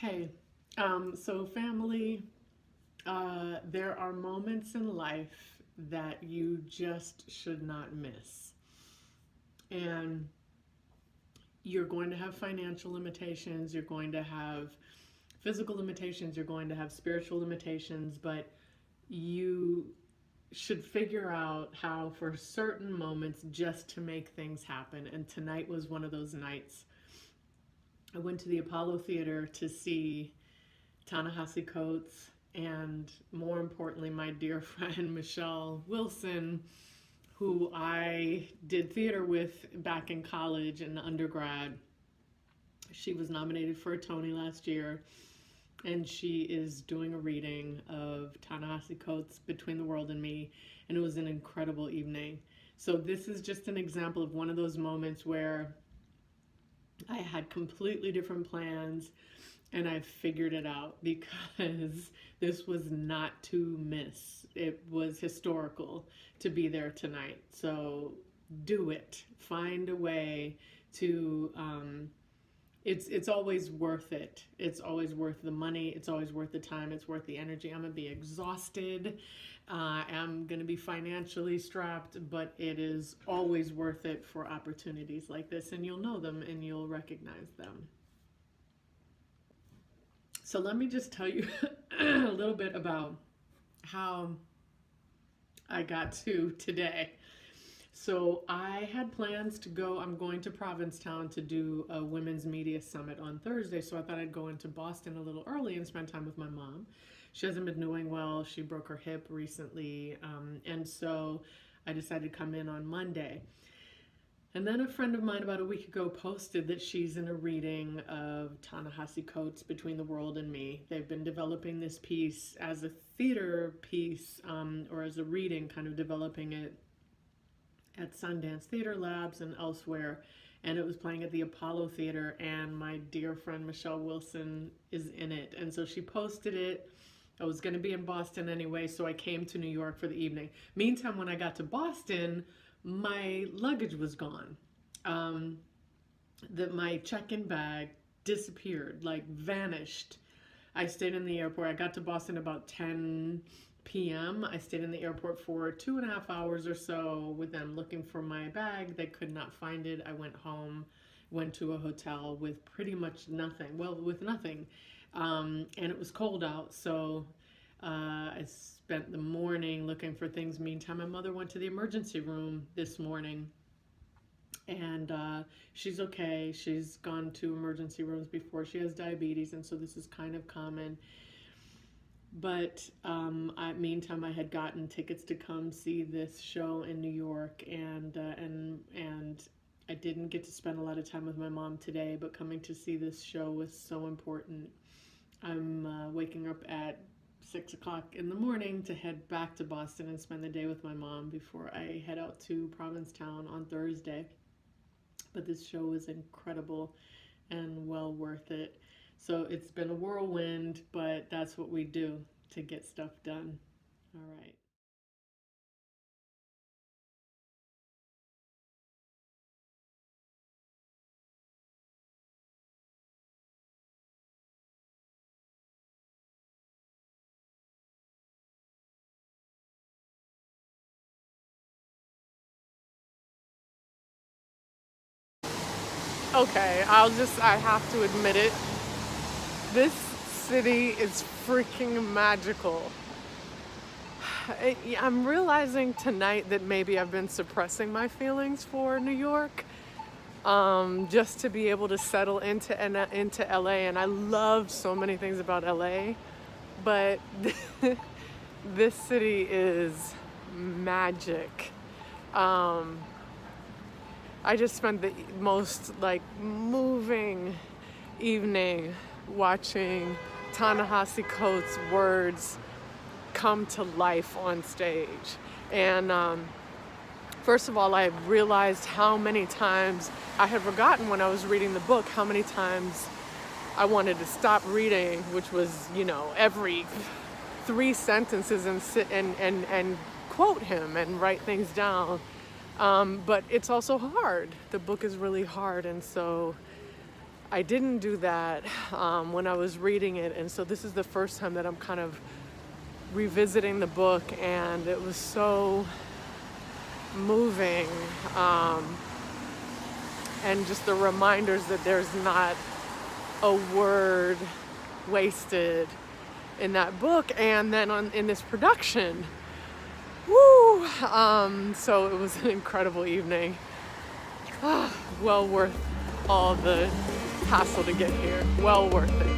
Hey, so family, there are moments in life that you just should not miss. And you're going to have financial limitations, you're going to have physical limitations, you're going to have spiritual limitations, but you should figure out how, for certain moments, just to make things happen. And tonight was one of those nights. I went to the Apollo Theater to see Ta-Nehisi Coates, and more importantly, my dear friend Michelle Wilson, who I did theater with back in college and undergrad. She was nominated for a Tony last year, and she is doing a reading of Ta-Nehisi Coates' Between the World and Me, and it was an incredible evening. So this is just an example of one of those moments where I had completely different plans and I figured it out because this was not to miss. It was historical to be there tonight. So do it. Find a way to, it's always worth it. It's always worth the money. It's always worth the time. It's worth the energy. I'm going to be exhausted. I'm going to be financially strapped, but it is always worth it for opportunities like this. And you'll know them and you'll recognize them. So let me just tell you a little bit about how I got to today. So I had plans to go, I'm going to Provincetown to do a women's media summit on Thursday. So I thought I'd go into Boston a little early and spend time with my mom. She hasn't been doing well. She broke her hip recently. And so I decided to come in on Monday. And then a friend of mine about a week ago posted that she's in a reading of Ta-Nehisi Coates' Between the World and Me. They've been developing this piece as a theater piece, or as a reading, kind of developing it at Sundance Theater Labs and elsewhere. And it was playing at the Apollo Theater, and my dear friend Michelle Wilson is in it. And so she posted it. I was going to be in Boston anyway, so I came to New York for the evening. Meantime, when I got to Boston, my luggage was gone. My check-in bag disappeared, like vanished. I stayed in the airport. I got to Boston about 10 p.m. I stayed in the airport for 2.5 hours or so with them looking for my bag. They could not find it. I went home, went to a hotel with pretty much nothing. Well, with nothing. And it was cold out, so I spent the morning looking for things. Meantime, my mother went to the emergency room this morning, and she's okay. She's gone to emergency rooms before. She has diabetes, and so this is kind of common. But meantime, I had gotten tickets to come see this show in New York, and I didn't get to spend a lot of time with my mom today, but coming to see this show was so important. I'm waking up at 6 o'clock in the morning to head back to Boston and spend the day with my mom before I head out to Provincetown on Thursday. But this show was incredible and well worth it. So it's been a whirlwind, but that's what we do to get stuff done. All right. Okay, I have to admit it. This city is freaking magical. I'm realizing tonight that maybe I've been suppressing my feelings for New York, just to be able to settle into LA. And I love so many things about LA, but this city is magic. I just spent the most moving evening watching Ta-Nehisi Coates' words come to life on stage. And first of all, I realized how many times I had forgotten when I was reading the book, how many times I wanted to stop reading, which was, every 3 sentences, and sit and quote him and write things down. But it's also hard. The book is really hard, and so I didn't do that when I was reading it, and so this is the first time that I'm kind of revisiting the book, and it was so moving, and just the reminders that there's not a word wasted in that book, and then in this production. Woo! So it was an incredible evening. Well worth all the hassle to get here. Well worth it.